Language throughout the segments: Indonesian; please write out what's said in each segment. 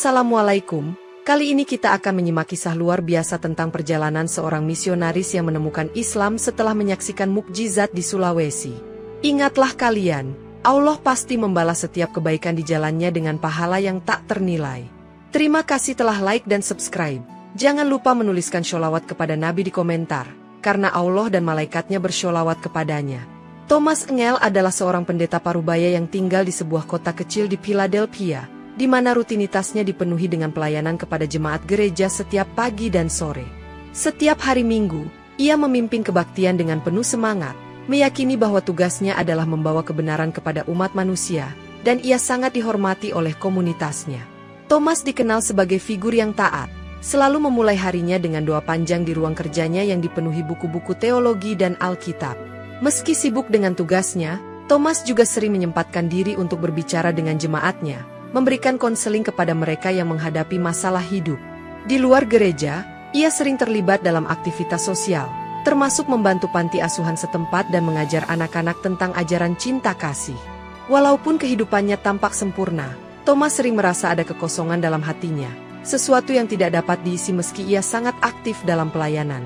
Assalamualaikum, kali ini kita akan menyimak kisah luar biasa tentang perjalanan seorang misionaris yang menemukan Islam setelah menyaksikan mukjizat di Sulawesi. Ingatlah kalian, Allah pasti membalas setiap kebaikan di jalannya dengan pahala yang tak ternilai. Terima kasih telah like dan subscribe. Jangan lupa menuliskan sholawat kepada Nabi di komentar, karena Allah dan malaikatnya bersholawat kepadanya. Thomas Engel adalah seorang pendeta parubaya yang tinggal di sebuah kota kecil di Philadelphia, di mana rutinitasnya dipenuhi dengan pelayanan kepada jemaat gereja setiap pagi dan sore. Setiap hari Minggu, ia memimpin kebaktian dengan penuh semangat, meyakini bahwa tugasnya adalah membawa kebenaran kepada umat manusia, dan ia sangat dihormati oleh komunitasnya. Thomas dikenal sebagai figur yang taat, selalu memulai harinya dengan doa panjang di ruang kerjanya yang dipenuhi buku-buku teologi dan Alkitab. Meski sibuk dengan tugasnya, Thomas juga sering menyempatkan diri untuk berbicara dengan jemaatnya, memberikan konseling kepada mereka yang menghadapi masalah hidup. Di luar gereja, ia sering terlibat dalam aktivitas sosial, termasuk membantu panti asuhan setempat dan mengajar anak-anak tentang ajaran cinta kasih. Walaupun kehidupannya tampak sempurna, Thomas sering merasa ada kekosongan dalam hatinya, sesuatu yang tidak dapat diisi meski ia sangat aktif dalam pelayanan.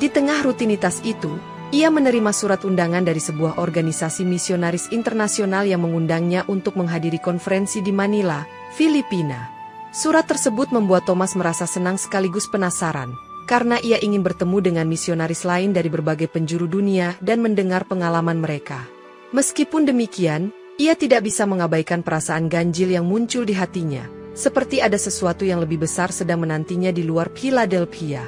Di tengah rutinitas itu, ia menerima surat undangan dari sebuah organisasi misionaris internasional yang mengundangnya untuk menghadiri konferensi di Manila, Filipina. Surat tersebut membuat Thomas merasa senang sekaligus penasaran, karena ia ingin bertemu dengan misionaris lain dari berbagai penjuru dunia dan mendengar pengalaman mereka. Meskipun demikian, ia tidak bisa mengabaikan perasaan ganjil yang muncul di hatinya, seperti ada sesuatu yang lebih besar sedang menantinya di luar Philadelphia.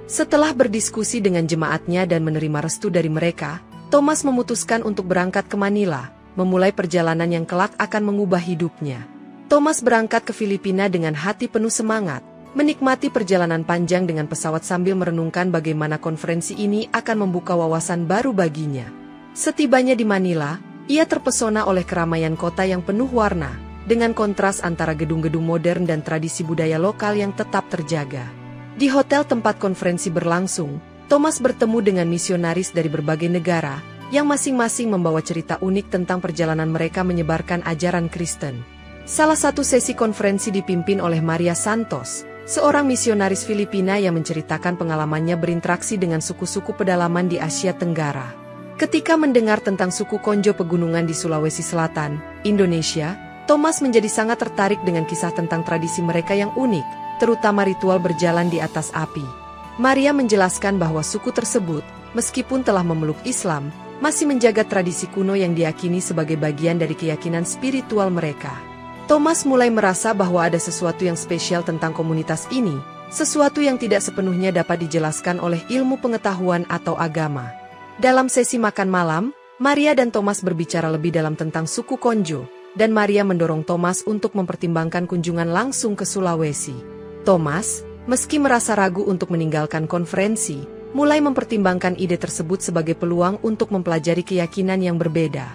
Setelah berdiskusi dengan jemaatnya dan menerima restu dari mereka, Thomas memutuskan untuk berangkat ke Manila, memulai perjalanan yang kelak akan mengubah hidupnya. Thomas berangkat ke Filipina dengan hati penuh semangat, menikmati perjalanan panjang dengan pesawat sambil merenungkan bagaimana konferensi ini akan membuka wawasan baru baginya. Setibanya di Manila, ia terpesona oleh keramaian kota yang penuh warna, dengan kontras antara gedung-gedung modern dan tradisi budaya lokal yang tetap terjaga. Di hotel tempat konferensi berlangsung, Thomas bertemu dengan misionaris dari berbagai negara, yang masing-masing membawa cerita unik tentang perjalanan mereka menyebarkan ajaran Kristen. Salah satu sesi konferensi dipimpin oleh Maria Santos, seorang misionaris Filipina yang menceritakan pengalamannya berinteraksi dengan suku-suku pedalaman di Asia Tenggara. Ketika mendengar tentang suku Konjo pegunungan di Sulawesi Selatan, Indonesia, Thomas menjadi sangat tertarik dengan kisah tentang tradisi mereka yang unik, terutama ritual berjalan di atas api. Maria menjelaskan bahwa suku tersebut, meskipun telah memeluk Islam, masih menjaga tradisi kuno yang diyakini sebagai bagian dari keyakinan spiritual mereka. Thomas mulai merasa bahwa ada sesuatu yang spesial tentang komunitas ini, sesuatu yang tidak sepenuhnya dapat dijelaskan oleh ilmu pengetahuan atau agama. Dalam sesi makan malam, Maria dan Thomas berbicara lebih dalam tentang suku Konjo, dan Maria mendorong Thomas untuk mempertimbangkan kunjungan langsung ke Sulawesi. Thomas, meski merasa ragu untuk meninggalkan konferensi, mulai mempertimbangkan ide tersebut sebagai peluang untuk mempelajari keyakinan yang berbeda.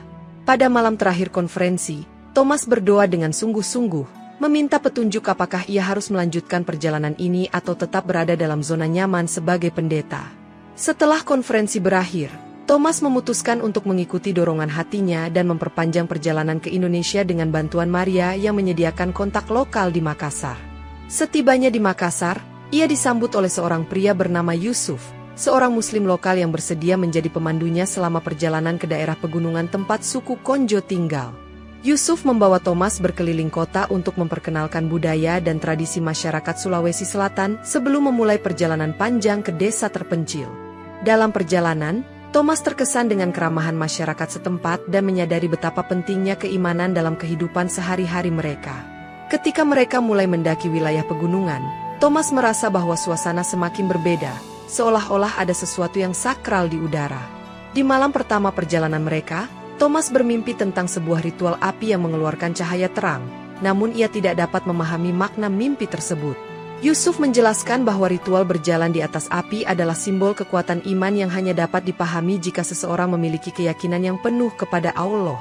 Pada malam terakhir konferensi, Thomas berdoa dengan sungguh-sungguh, meminta petunjuk apakah ia harus melanjutkan perjalanan ini atau tetap berada dalam zona nyaman sebagai pendeta. Setelah konferensi berakhir, Thomas memutuskan untuk mengikuti dorongan hatinya dan memperpanjang perjalanan ke Indonesia dengan bantuan Maria yang menyediakan kontak lokal di Makassar. Setibanya di Makassar, ia disambut oleh seorang pria bernama Yusuf, seorang muslim lokal yang bersedia menjadi pemandunya selama perjalanan ke daerah pegunungan tempat suku Konjo tinggal. Yusuf membawa Thomas berkeliling kota untuk memperkenalkan budaya dan tradisi masyarakat Sulawesi Selatan sebelum memulai perjalanan panjang ke desa terpencil. Dalam perjalanan, Thomas terkesan dengan keramahan masyarakat setempat dan menyadari betapa pentingnya keimanan dalam kehidupan sehari-hari mereka. Ketika mereka mulai mendaki wilayah pegunungan, Thomas merasa bahwa suasana semakin berbeda, seolah-olah ada sesuatu yang sakral di udara. Di malam pertama perjalanan mereka, Thomas bermimpi tentang sebuah ritual api yang mengeluarkan cahaya terang, namun ia tidak dapat memahami makna mimpi tersebut. Yusuf menjelaskan bahwa ritual berjalan di atas api adalah simbol kekuatan iman yang hanya dapat dipahami jika seseorang memiliki keyakinan yang penuh kepada Allah.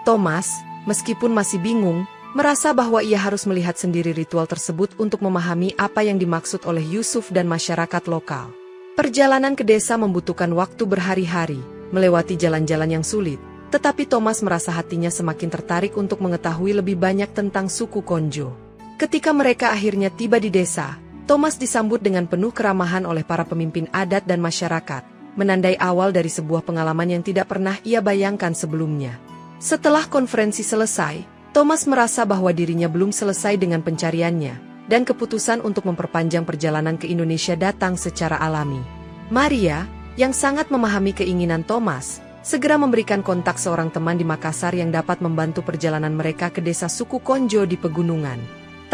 Thomas, meskipun masih bingung, merasa bahwa ia harus melihat sendiri ritual tersebut untuk memahami apa yang dimaksud oleh Yusuf dan masyarakat lokal. Perjalanan ke desa membutuhkan waktu berhari-hari, melewati jalan-jalan yang sulit, tetapi Thomas merasa hatinya semakin tertarik untuk mengetahui lebih banyak tentang suku Konjo. Ketika mereka akhirnya tiba di desa, Thomas disambut dengan penuh keramahan oleh para pemimpin adat dan masyarakat, menandai awal dari sebuah pengalaman yang tidak pernah ia bayangkan sebelumnya. Setelah konferensi selesai, Thomas merasa bahwa dirinya belum selesai dengan pencariannya, dan keputusan untuk memperpanjang perjalanan ke Indonesia datang secara alami. Maria, yang sangat memahami keinginan Thomas, segera memberikan kontak seorang teman di Makassar yang dapat membantu perjalanan mereka ke desa suku Konjo di pegunungan.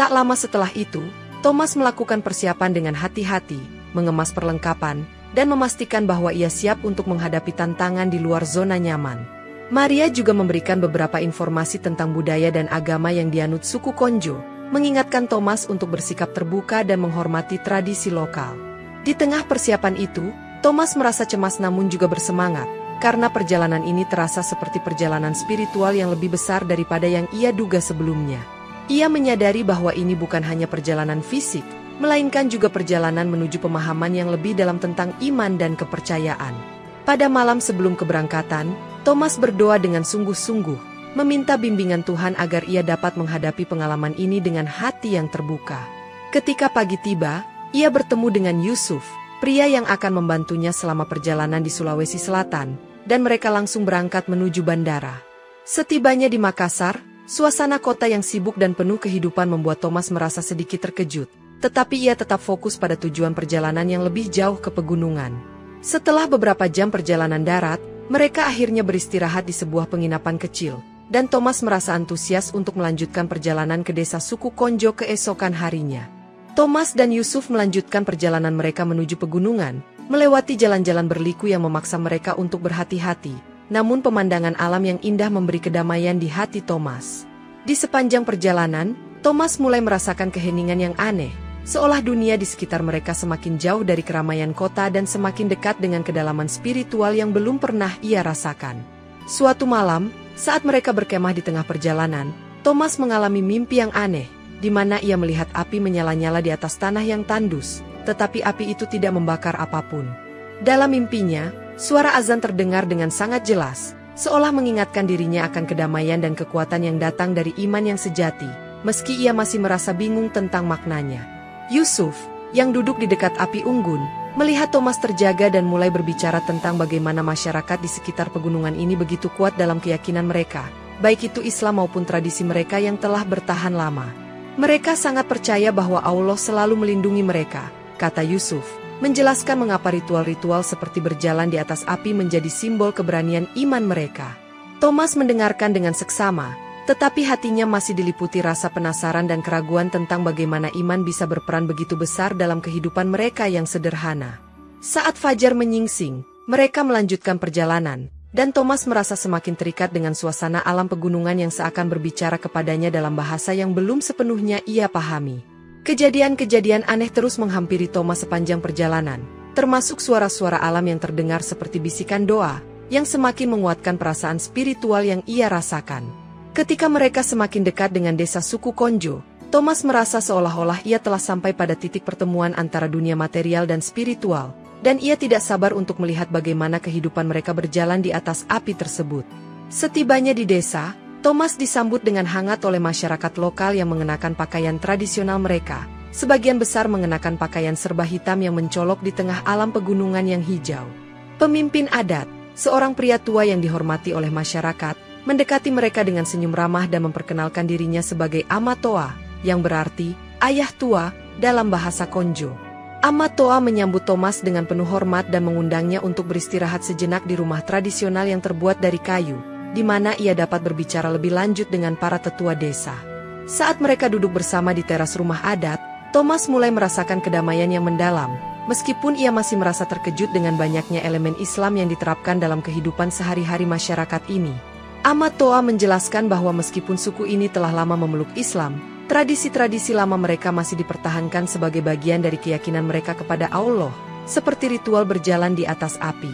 Tak lama setelah itu, Thomas melakukan persiapan dengan hati-hati, mengemas perlengkapan, dan memastikan bahwa ia siap untuk menghadapi tantangan di luar zona nyaman. Maria juga memberikan beberapa informasi tentang budaya dan agama yang dianut suku Konjo, mengingatkan Thomas untuk bersikap terbuka dan menghormati tradisi lokal. Di tengah persiapan itu, Thomas merasa cemas namun juga bersemangat, karena perjalanan ini terasa seperti perjalanan spiritual yang lebih besar daripada yang ia duga sebelumnya. Ia menyadari bahwa ini bukan hanya perjalanan fisik, melainkan juga perjalanan menuju pemahaman yang lebih dalam tentang iman dan kepercayaan. Pada malam sebelum keberangkatan, Thomas berdoa dengan sungguh-sungguh, meminta bimbingan Tuhan agar ia dapat menghadapi pengalaman ini dengan hati yang terbuka. Ketika pagi tiba, ia bertemu dengan Yusuf, pria yang akan membantunya selama perjalanan di Sulawesi Selatan, dan mereka langsung berangkat menuju bandara. Setibanya di Makassar, suasana kota yang sibuk dan penuh kehidupan membuat Thomas merasa sedikit terkejut, tetapi ia tetap fokus pada tujuan perjalanan yang lebih jauh ke pegunungan. Setelah beberapa jam perjalanan darat, mereka akhirnya beristirahat di sebuah penginapan kecil, dan Thomas merasa antusias untuk melanjutkan perjalanan ke desa suku Konjo keesokan harinya. Thomas dan Yusuf melanjutkan perjalanan mereka menuju pegunungan, melewati jalan-jalan berliku yang memaksa mereka untuk berhati-hati, namun pemandangan alam yang indah memberi kedamaian di hati Thomas. Di sepanjang perjalanan, Thomas mulai merasakan keheningan yang aneh, seolah dunia di sekitar mereka semakin jauh dari keramaian kota dan semakin dekat dengan kedalaman spiritual yang belum pernah ia rasakan. Suatu malam, saat mereka berkemah di tengah perjalanan, Thomas mengalami mimpi yang aneh, di mana ia melihat api menyala-nyala di atas tanah yang tandus, tetapi api itu tidak membakar apapun. Dalam mimpinya, suara azan terdengar dengan sangat jelas, seolah mengingatkan dirinya akan kedamaian dan kekuatan yang datang dari iman yang sejati, meski ia masih merasa bingung tentang maknanya. Yusuf, yang duduk di dekat api unggun, melihat Thomas terjaga dan mulai berbicara tentang bagaimana masyarakat di sekitar pegunungan ini begitu kuat dalam keyakinan mereka, baik itu Islam maupun tradisi mereka yang telah bertahan lama. Mereka sangat percaya bahwa Allah selalu melindungi mereka, kata Yusuf, menjelaskan mengapa ritual-ritual seperti berjalan di atas api menjadi simbol keberanian iman mereka. Thomas mendengarkan dengan seksama, tetapi hatinya masih diliputi rasa penasaran dan keraguan tentang bagaimana iman bisa berperan begitu besar dalam kehidupan mereka yang sederhana. Saat fajar menyingsing, mereka melanjutkan perjalanan, dan Thomas merasa semakin terikat dengan suasana alam pegunungan yang seakan berbicara kepadanya dalam bahasa yang belum sepenuhnya ia pahami. Kejadian-kejadian aneh terus menghampiri Thomas sepanjang perjalanan, termasuk suara-suara alam yang terdengar seperti bisikan doa, yang semakin menguatkan perasaan spiritual yang ia rasakan. Ketika mereka semakin dekat dengan desa suku Konjo, Thomas merasa seolah-olah ia telah sampai pada titik pertemuan antara dunia material dan spiritual, dan ia tidak sabar untuk melihat bagaimana kehidupan mereka berjalan di atas api tersebut. Setibanya di desa, Thomas disambut dengan hangat oleh masyarakat lokal yang mengenakan pakaian tradisional mereka, sebagian besar mengenakan pakaian serba hitam yang mencolok di tengah alam pegunungan yang hijau. Pemimpin adat, seorang pria tua yang dihormati oleh masyarakat, mendekati mereka dengan senyum ramah dan memperkenalkan dirinya sebagai Amatoa, yang berarti ayah tua dalam bahasa Konjo. Amatoa menyambut Thomas dengan penuh hormat dan mengundangnya untuk beristirahat sejenak di rumah tradisional yang terbuat dari kayu, di mana ia dapat berbicara lebih lanjut dengan para tetua desa. Saat mereka duduk bersama di teras rumah adat, Thomas mulai merasakan kedamaian yang mendalam, meskipun ia masih merasa terkejut dengan banyaknya elemen Islam yang diterapkan dalam kehidupan sehari-hari masyarakat ini. Amatoa menjelaskan bahwa meskipun suku ini telah lama memeluk Islam, tradisi-tradisi lama mereka masih dipertahankan sebagai bagian dari keyakinan mereka kepada Allah, seperti ritual berjalan di atas api.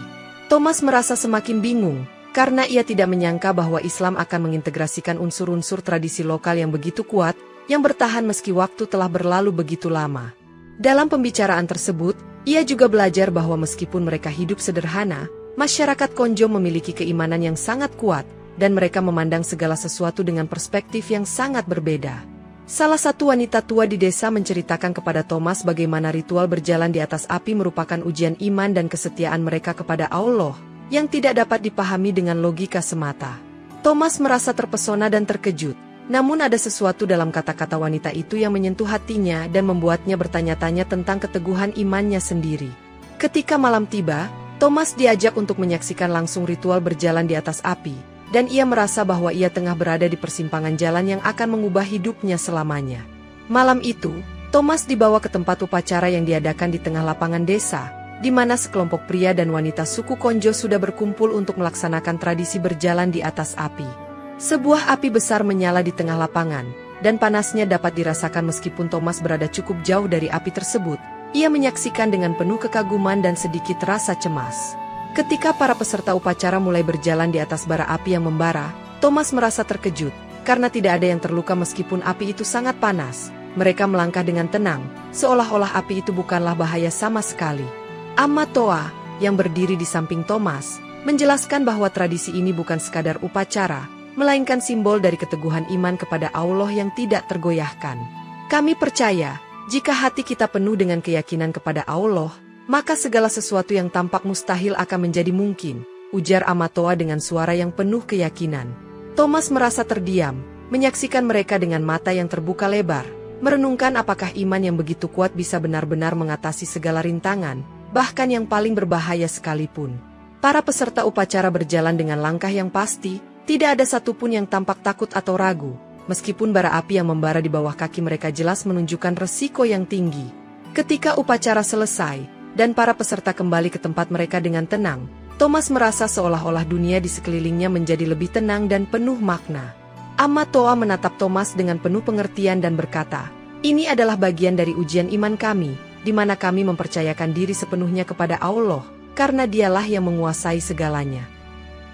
Thomas merasa semakin bingung, karena ia tidak menyangka bahwa Islam akan mengintegrasikan unsur-unsur tradisi lokal yang begitu kuat, yang bertahan meski waktu telah berlalu begitu lama. Dalam pembicaraan tersebut, ia juga belajar bahwa meskipun mereka hidup sederhana, masyarakat Konjo memiliki keimanan yang sangat kuat, dan mereka memandang segala sesuatu dengan perspektif yang sangat berbeda. Salah satu wanita tua di desa menceritakan kepada Thomas bagaimana ritual berjalan di atas api merupakan ujian iman dan kesetiaan mereka kepada Allah, yang tidak dapat dipahami dengan logika semata. Thomas merasa terpesona dan terkejut, namun ada sesuatu dalam kata-kata wanita itu yang menyentuh hatinya dan membuatnya bertanya-tanya tentang keteguhan imannya sendiri. Ketika malam tiba, Thomas diajak untuk menyaksikan langsung ritual berjalan di atas api, dan ia merasa bahwa ia tengah berada di persimpangan jalan yang akan mengubah hidupnya selamanya. Malam itu, Thomas dibawa ke tempat upacara yang diadakan di tengah lapangan desa, di mana sekelompok pria dan wanita suku Konjo sudah berkumpul untuk melaksanakan tradisi berjalan di atas api. Sebuah api besar menyala di tengah lapangan, dan panasnya dapat dirasakan meskipun Thomas berada cukup jauh dari api tersebut. Ia menyaksikan dengan penuh kekaguman dan sedikit rasa cemas. Ketika para peserta upacara mulai berjalan di atas bara api yang membara, Thomas merasa terkejut, karena tidak ada yang terluka meskipun api itu sangat panas. Mereka melangkah dengan tenang, seolah-olah api itu bukanlah bahaya sama sekali. Amatoa, yang berdiri di samping Thomas, menjelaskan bahwa tradisi ini bukan sekadar upacara, melainkan simbol dari keteguhan iman kepada Allah yang tidak tergoyahkan. Kami percaya, jika hati kita penuh dengan keyakinan kepada Allah, maka segala sesuatu yang tampak mustahil akan menjadi mungkin, ujar Amatoa dengan suara yang penuh keyakinan. Thomas merasa terdiam, menyaksikan mereka dengan mata yang terbuka lebar, merenungkan apakah iman yang begitu kuat bisa benar-benar mengatasi segala rintangan, bahkan yang paling berbahaya sekalipun. Para peserta upacara berjalan dengan langkah yang pasti, tidak ada satupun yang tampak takut atau ragu. Meskipun bara api yang membara di bawah kaki mereka jelas menunjukkan resiko yang tinggi. Ketika upacara selesai, dan para peserta kembali ke tempat mereka dengan tenang, Thomas merasa seolah-olah dunia di sekelilingnya menjadi lebih tenang dan penuh makna. Amatoa menatap Thomas dengan penuh pengertian dan berkata, "Ini adalah bagian dari ujian iman kami, di mana kami mempercayakan diri sepenuhnya kepada Allah, karena Dialah yang menguasai segalanya."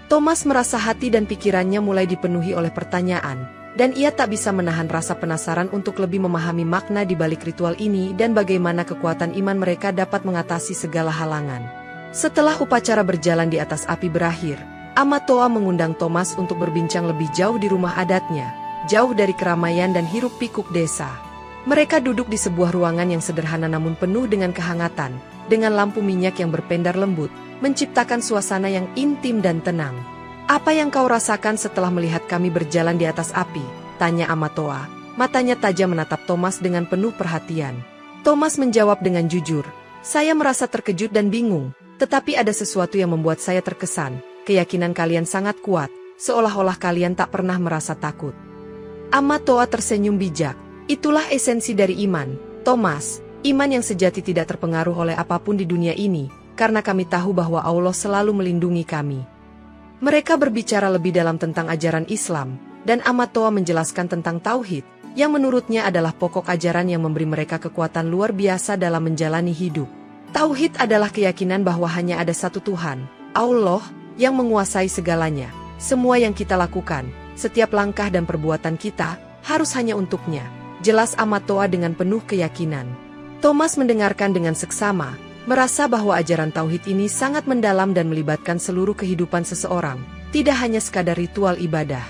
Thomas merasa hati dan pikirannya mulai dipenuhi oleh pertanyaan, dan ia tak bisa menahan rasa penasaran untuk lebih memahami makna di balik ritual ini dan bagaimana kekuatan iman mereka dapat mengatasi segala halangan. Setelah upacara berjalan di atas api berakhir, Amatoa mengundang Thomas untuk berbincang lebih jauh di rumah adatnya, jauh dari keramaian dan hiruk-pikuk desa. Mereka duduk di sebuah ruangan yang sederhana namun penuh dengan kehangatan, dengan lampu minyak yang berpendar lembut, menciptakan suasana yang intim dan tenang. "Apa yang kau rasakan setelah melihat kami berjalan di atas api?" tanya Amatoa. Matanya tajam menatap Thomas dengan penuh perhatian. Thomas menjawab dengan jujur, "Saya merasa terkejut dan bingung, tetapi ada sesuatu yang membuat saya terkesan. Keyakinan kalian sangat kuat, seolah-olah kalian tak pernah merasa takut." Amatoa tersenyum bijak. "Itulah esensi dari iman, Thomas. Iman yang sejati tidak terpengaruh oleh apapun di dunia ini, karena kami tahu bahwa Allah selalu melindungi kami." Mereka berbicara lebih dalam tentang ajaran Islam, dan Amatoa menjelaskan tentang Tauhid, yang menurutnya adalah pokok ajaran yang memberi mereka kekuatan luar biasa dalam menjalani hidup. Tauhid adalah keyakinan bahwa hanya ada satu Tuhan, Allah, yang menguasai segalanya. Semua yang kita lakukan, setiap langkah dan perbuatan kita, harus hanya untuknya, jelas Amatoa dengan penuh keyakinan. Thomas mendengarkan dengan seksama, merasa bahwa ajaran Tauhid ini sangat mendalam dan melibatkan seluruh kehidupan seseorang, tidak hanya sekadar ritual ibadah.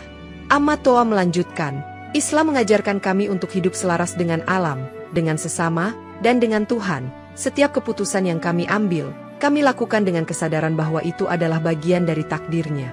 Amatoa melanjutkan, "Islam mengajarkan kami untuk hidup selaras dengan alam, dengan sesama, dan dengan Tuhan. Setiap keputusan yang kami ambil, kami lakukan dengan kesadaran bahwa itu adalah bagian dari takdirnya."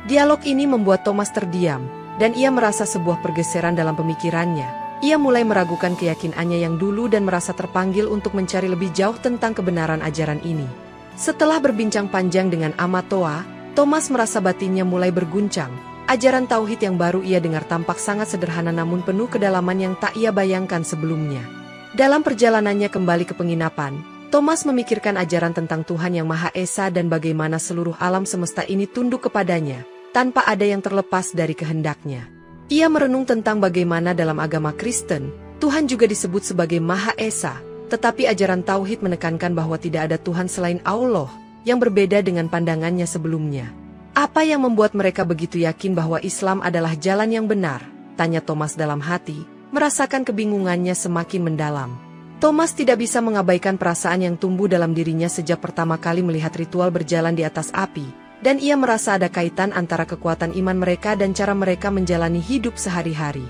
Dialog ini membuat Thomas terdiam, dan ia merasa sebuah pergeseran dalam pemikirannya. Ia mulai meragukan keyakinannya yang dulu dan merasa terpanggil untuk mencari lebih jauh tentang kebenaran ajaran ini. Setelah berbincang panjang dengan Amatoa, Thomas merasa batinnya mulai berguncang. Ajaran Tauhid yang baru ia dengar tampak sangat sederhana namun penuh kedalaman yang tak ia bayangkan sebelumnya. Dalam perjalanannya kembali ke penginapan, Thomas memikirkan ajaran tentang Tuhan yang Maha Esa dan bagaimana seluruh alam semesta ini tunduk kepadanya, tanpa ada yang terlepas dari kehendaknya. Ia merenung tentang bagaimana dalam agama Kristen, Tuhan juga disebut sebagai Maha Esa, tetapi ajaran Tauhid menekankan bahwa tidak ada Tuhan selain Allah, yang berbeda dengan pandangannya sebelumnya. "Apa yang membuat mereka begitu yakin bahwa Islam adalah jalan yang benar?" tanya Thomas dalam hati, merasakan kebingungannya semakin mendalam. Thomas tidak bisa mengabaikan perasaan yang tumbuh dalam dirinya sejak pertama kali melihat ritual berjalan di atas api. Dan ia merasa ada kaitan antara kekuatan iman mereka dan cara mereka menjalani hidup sehari-hari.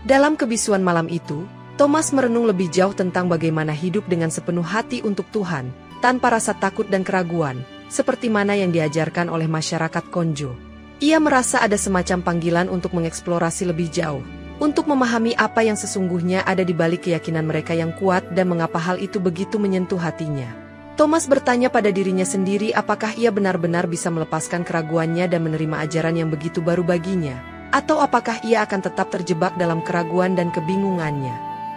Dalam kebisuan malam itu, Thomas merenung lebih jauh tentang bagaimana hidup dengan sepenuh hati untuk Tuhan, tanpa rasa takut dan keraguan, seperti mana yang diajarkan oleh masyarakat Konjo. Ia merasa ada semacam panggilan untuk mengeksplorasi lebih jauh, untuk memahami apa yang sesungguhnya ada di balik keyakinan mereka yang kuat dan mengapa hal itu begitu menyentuh hatinya. Thomas bertanya pada dirinya sendiri apakah ia benar-benar bisa melepaskan keraguannya dan menerima ajaran yang begitu baru baginya, atau apakah ia akan tetap terjebak dalam keraguan dan kebingungannya.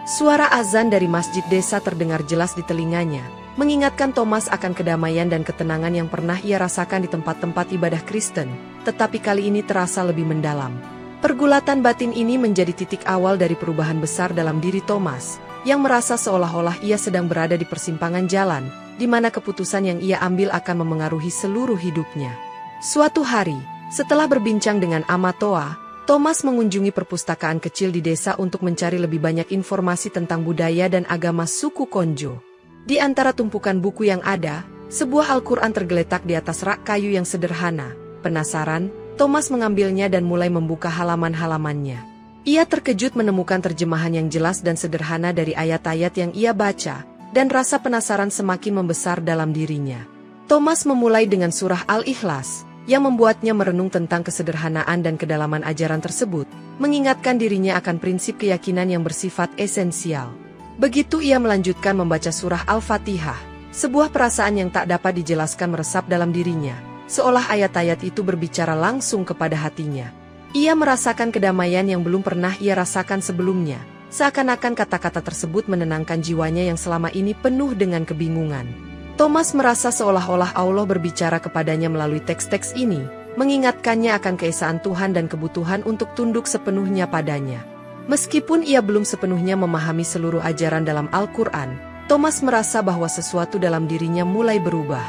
Suara azan dari masjid desa terdengar jelas di telinganya, mengingatkan Thomas akan kedamaian dan ketenangan yang pernah ia rasakan di tempat-tempat ibadah Kristen, tetapi kali ini terasa lebih mendalam. Pergulatan batin ini menjadi titik awal dari perubahan besar dalam diri Thomas, yang merasa seolah-olah ia sedang berada di persimpangan jalan, di mana keputusan yang ia ambil akan memengaruhi seluruh hidupnya. Suatu hari, setelah berbincang dengan Amatoa, Thomas mengunjungi perpustakaan kecil di desa untuk mencari lebih banyak informasi tentang budaya dan agama suku Konjo. Di antara tumpukan buku yang ada, sebuah Al-Quran tergeletak di atas rak kayu yang sederhana. Penasaran, Thomas mengambilnya dan mulai membuka halaman-halamannya. Ia terkejut menemukan terjemahan yang jelas dan sederhana dari ayat-ayat yang ia baca, dan rasa penasaran semakin membesar dalam dirinya. Thomas memulai dengan surah Al-Ikhlas, yang membuatnya merenung tentang kesederhanaan dan kedalaman ajaran tersebut, mengingatkan dirinya akan prinsip keyakinan yang bersifat esensial. Begitu ia melanjutkan membaca surah Al-Fatihah, sebuah perasaan yang tak dapat dijelaskan meresap dalam dirinya, seolah ayat-ayat itu berbicara langsung kepada hatinya. Ia merasakan kedamaian yang belum pernah ia rasakan sebelumnya, seakan-akan kata-kata tersebut menenangkan jiwanya yang selama ini penuh dengan kebingungan. Thomas merasa seolah-olah Allah berbicara kepadanya melalui teks-teks ini, mengingatkannya akan keesaan Tuhan dan kebutuhan untuk tunduk sepenuhnya padanya. Meskipun ia belum sepenuhnya memahami seluruh ajaran dalam Al-Quran, Thomas merasa bahwa sesuatu dalam dirinya mulai berubah.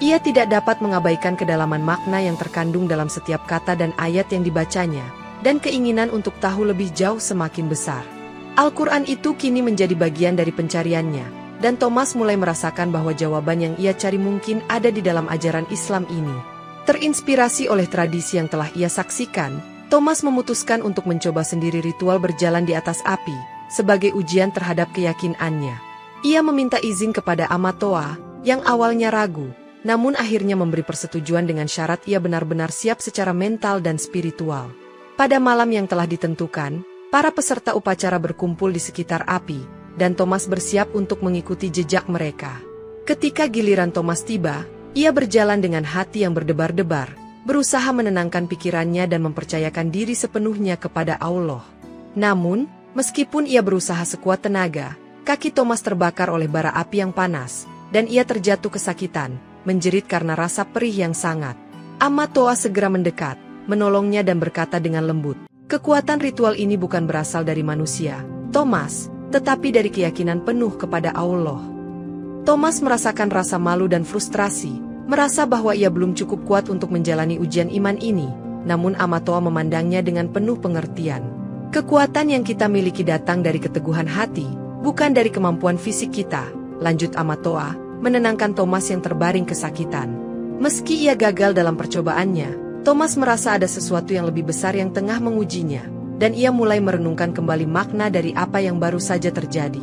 Ia tidak dapat mengabaikan kedalaman makna yang terkandung dalam setiap kata dan ayat yang dibacanya, dan keinginan untuk tahu lebih jauh semakin besar. Al-Quran itu kini menjadi bagian dari pencariannya, dan Thomas mulai merasakan bahwa jawaban yang ia cari mungkin ada di dalam ajaran Islam ini. Terinspirasi oleh tradisi yang telah ia saksikan, Thomas memutuskan untuk mencoba sendiri ritual berjalan di atas api, sebagai ujian terhadap keyakinannya. Ia meminta izin kepada Amatoa, yang awalnya ragu, namun akhirnya memberi persetujuan dengan syarat ia benar-benar siap secara mental dan spiritual. Pada malam yang telah ditentukan, para peserta upacara berkumpul di sekitar api, dan Thomas bersiap untuk mengikuti jejak mereka. Ketika giliran Thomas tiba, ia berjalan dengan hati yang berdebar-debar, berusaha menenangkan pikirannya dan mempercayakan diri sepenuhnya kepada Allah. Namun, meskipun ia berusaha sekuat tenaga, kaki Thomas terbakar oleh bara api yang panas, dan ia terjatuh kesakitan, menjerit karena rasa perih yang sangat. Amatoa segera mendekat, menolongnya dan berkata dengan lembut, "Kekuatan ritual ini bukan berasal dari manusia, Thomas, tetapi dari keyakinan penuh kepada Allah." Thomas merasakan rasa malu dan frustrasi, merasa bahwa ia belum cukup kuat untuk menjalani ujian iman ini, namun Amatoa memandangnya dengan penuh pengertian. "Kekuatan yang kita miliki datang dari keteguhan hati, bukan dari kemampuan fisik kita," lanjut Amatoa, menenangkan Thomas yang terbaring kesakitan. Meski ia gagal dalam percobaannya, Thomas merasa ada sesuatu yang lebih besar yang tengah mengujinya, dan ia mulai merenungkan kembali makna dari apa yang baru saja terjadi.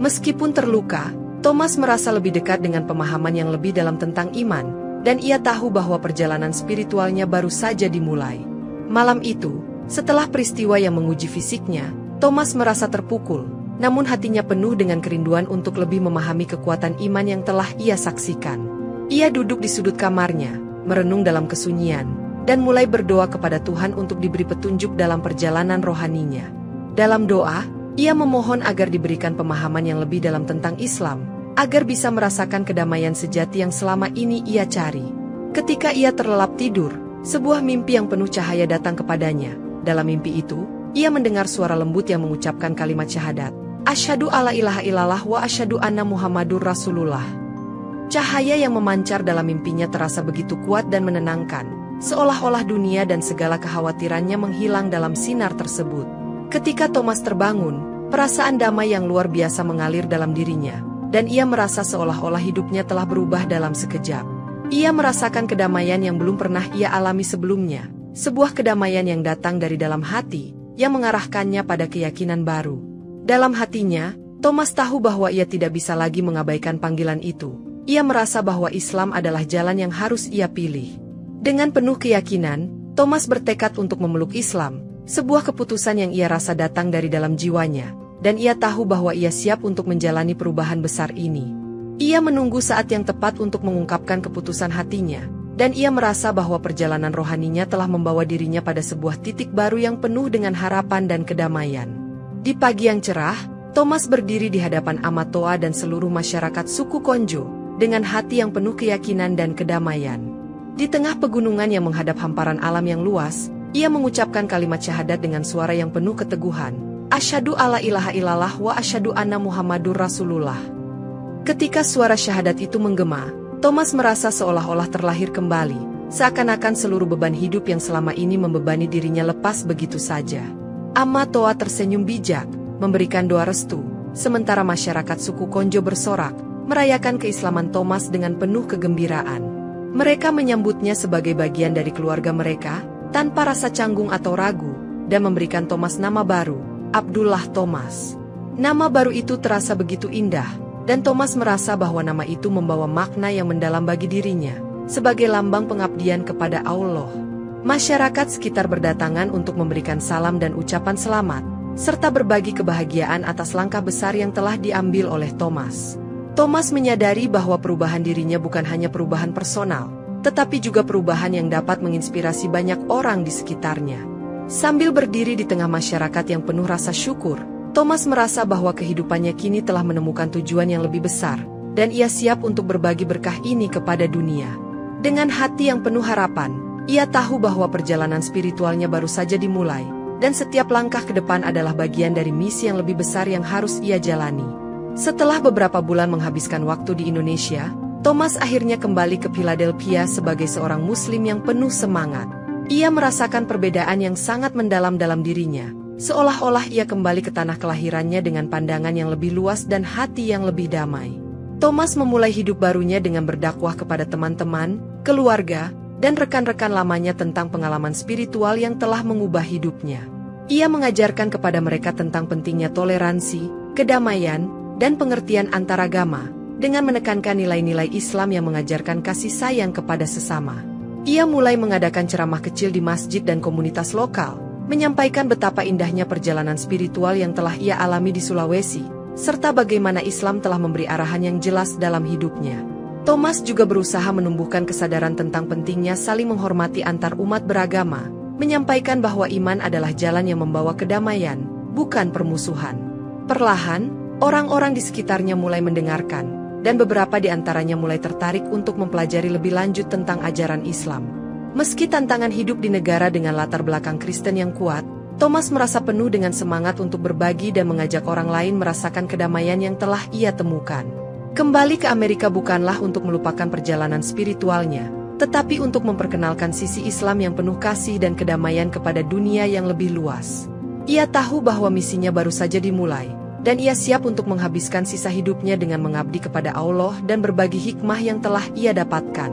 Meskipun terluka, Thomas merasa lebih dekat dengan pemahaman yang lebih dalam tentang iman, dan ia tahu bahwa perjalanan spiritualnya baru saja dimulai. Malam itu, setelah peristiwa yang menguji fisiknya, Thomas merasa terpukul, namun hatinya penuh dengan kerinduan untuk lebih memahami kekuatan iman yang telah ia saksikan. Ia duduk di sudut kamarnya, merenung dalam kesunyian, dan mulai berdoa kepada Tuhan untuk diberi petunjuk dalam perjalanan rohaninya. Dalam doa, ia memohon agar diberikan pemahaman yang lebih dalam tentang Islam, agar bisa merasakan kedamaian sejati yang selama ini ia cari. Ketika ia terlelap tidur, sebuah mimpi yang penuh cahaya datang kepadanya. Dalam mimpi itu, ia mendengar suara lembut yang mengucapkan kalimat syahadat, "Asyhadu alla ilaha illallah wa asyhadu anna Muhammadur Rasulullah." Cahaya yang memancar dalam mimpinya terasa begitu kuat dan menenangkan, seolah-olah dunia dan segala kekhawatirannya menghilang dalam sinar tersebut. Ketika Thomas terbangun, perasaan damai yang luar biasa mengalir dalam dirinya, dan ia merasa seolah-olah hidupnya telah berubah dalam sekejap. Ia merasakan kedamaian yang belum pernah ia alami sebelumnya, sebuah kedamaian yang datang dari dalam hati, yang mengarahkannya pada keyakinan baru. Dalam hatinya, Thomas tahu bahwa ia tidak bisa lagi mengabaikan panggilan itu. Ia merasa bahwa Islam adalah jalan yang harus ia pilih. Dengan penuh keyakinan, Thomas bertekad untuk memeluk Islam, sebuah keputusan yang ia rasa datang dari dalam jiwanya, dan ia tahu bahwa ia siap untuk menjalani perubahan besar ini. Ia menunggu saat yang tepat untuk mengungkapkan keputusan hatinya, dan ia merasa bahwa perjalanan rohaninya telah membawa dirinya pada sebuah titik baru yang penuh dengan harapan dan kedamaian. Di pagi yang cerah, Thomas berdiri di hadapan Amatoa dan seluruh masyarakat suku Konjo, dengan hati yang penuh keyakinan dan kedamaian. Di tengah pegunungan yang menghadap hamparan alam yang luas, ia mengucapkan kalimat syahadat dengan suara yang penuh keteguhan. Asyhadu alla ilaha illallah wa asyhadu anna Muhammadur Rasulullah. Ketika suara syahadat itu menggema, Thomas merasa seolah-olah terlahir kembali, seakan-akan seluruh beban hidup yang selama ini membebani dirinya lepas begitu saja. Amatoa tersenyum bijak, memberikan doa restu, sementara masyarakat suku Konjo bersorak, merayakan keislaman Thomas dengan penuh kegembiraan. Mereka menyambutnya sebagai bagian dari keluarga mereka, tanpa rasa canggung atau ragu, dan memberikan Thomas nama baru, Abdullah Thomas. Nama baru itu terasa begitu indah, dan Thomas merasa bahwa nama itu membawa makna yang mendalam bagi dirinya, sebagai lambang pengabdian kepada Allah. Masyarakat sekitar berdatangan untuk memberikan salam dan ucapan selamat, serta berbagi kebahagiaan atas langkah besar yang telah diambil oleh Thomas. Thomas menyadari bahwa perubahan dirinya bukan hanya perubahan personal, tetapi juga perubahan yang dapat menginspirasi banyak orang di sekitarnya. Sambil berdiri di tengah masyarakat yang penuh rasa syukur, Thomas merasa bahwa kehidupannya kini telah menemukan tujuan yang lebih besar, dan ia siap untuk berbagi berkah ini kepada dunia. Dengan hati yang penuh harapan, ia tahu bahwa perjalanan spiritualnya baru saja dimulai, dan setiap langkah ke depan adalah bagian dari misi yang lebih besar yang harus ia jalani. Setelah beberapa bulan menghabiskan waktu di Indonesia, Thomas akhirnya kembali ke Philadelphia sebagai seorang Muslim yang penuh semangat. Ia merasakan perbedaan yang sangat mendalam dalam dirinya, seolah-olah ia kembali ke tanah kelahirannya dengan pandangan yang lebih luas dan hati yang lebih damai. Thomas memulai hidup barunya dengan berdakwah kepada teman-teman, keluarga, dan rekan-rekan lamanya tentang pengalaman spiritual yang telah mengubah hidupnya. Ia mengajarkan kepada mereka tentang pentingnya toleransi, kedamaian, dan pengertian antaragama, dengan menekankan nilai-nilai Islam yang mengajarkan kasih sayang kepada sesama. Ia mulai mengadakan ceramah kecil di masjid dan komunitas lokal, menyampaikan betapa indahnya perjalanan spiritual yang telah ia alami di Sulawesi, serta bagaimana Islam telah memberi arahan yang jelas dalam hidupnya. Thomas juga berusaha menumbuhkan kesadaran tentang pentingnya saling menghormati antar umat beragama, menyampaikan bahwa iman adalah jalan yang membawa kedamaian, bukan permusuhan. Perlahan, orang-orang di sekitarnya mulai mendengarkan, dan beberapa di antaranya mulai tertarik untuk mempelajari lebih lanjut tentang ajaran Islam. Meski tantangan hidup di negara dengan latar belakang Kristen yang kuat, Thomas merasa penuh dengan semangat untuk berbagi dan mengajak orang lain merasakan kedamaian yang telah ia temukan. Kembali ke Amerika bukanlah untuk melupakan perjalanan spiritualnya, tetapi untuk memperkenalkan sisi Islam yang penuh kasih dan kedamaian kepada dunia yang lebih luas. Ia tahu bahwa misinya baru saja dimulai, dan ia siap untuk menghabiskan sisa hidupnya dengan mengabdi kepada Allah dan berbagi hikmah yang telah ia dapatkan.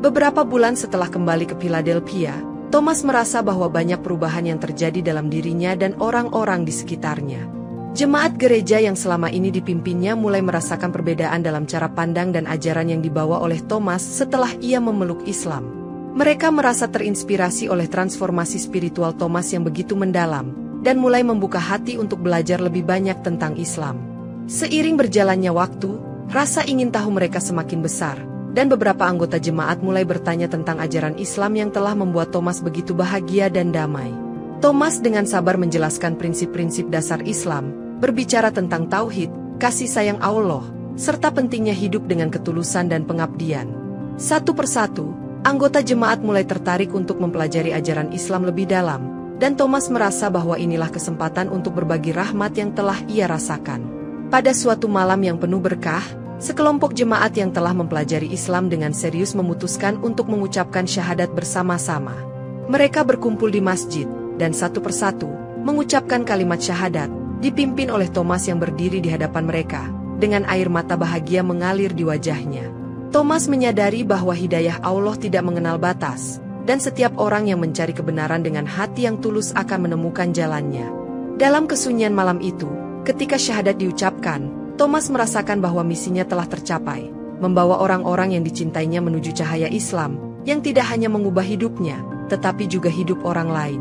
Beberapa bulan setelah kembali ke Philadelphia, Thomas merasa bahwa banyak perubahan yang terjadi dalam dirinya dan orang-orang di sekitarnya. Jemaat gereja yang selama ini dipimpinnya mulai merasakan perbedaan dalam cara pandang dan ajaran yang dibawa oleh Thomas setelah ia memeluk Islam. Mereka merasa terinspirasi oleh transformasi spiritual Thomas yang begitu mendalam, dan mulai membuka hati untuk belajar lebih banyak tentang Islam. Seiring berjalannya waktu, rasa ingin tahu mereka semakin besar, dan beberapa anggota jemaat mulai bertanya tentang ajaran Islam yang telah membuat Thomas begitu bahagia dan damai. Thomas dengan sabar menjelaskan prinsip-prinsip dasar Islam, berbicara tentang tauhid, kasih sayang Allah, serta pentingnya hidup dengan ketulusan dan pengabdian. Satu persatu, anggota jemaat mulai tertarik untuk mempelajari ajaran Islam lebih dalam, dan Thomas merasa bahwa inilah kesempatan untuk berbagi rahmat yang telah ia rasakan. Pada suatu malam yang penuh berkah, sekelompok jemaat yang telah mempelajari Islam dengan serius memutuskan untuk mengucapkan syahadat bersama-sama. Mereka berkumpul di masjid, dan satu persatu mengucapkan kalimat syahadat, dipimpin oleh Thomas yang berdiri di hadapan mereka, dengan air mata bahagia mengalir di wajahnya. Thomas menyadari bahwa hidayah Allah tidak mengenal batas, dan setiap orang yang mencari kebenaran dengan hati yang tulus akan menemukan jalannya. Dalam kesunyian malam itu, ketika syahadat diucapkan, Thomas merasakan bahwa misinya telah tercapai, membawa orang-orang yang dicintainya menuju cahaya Islam, yang tidak hanya mengubah hidupnya, tetapi juga hidup orang lain.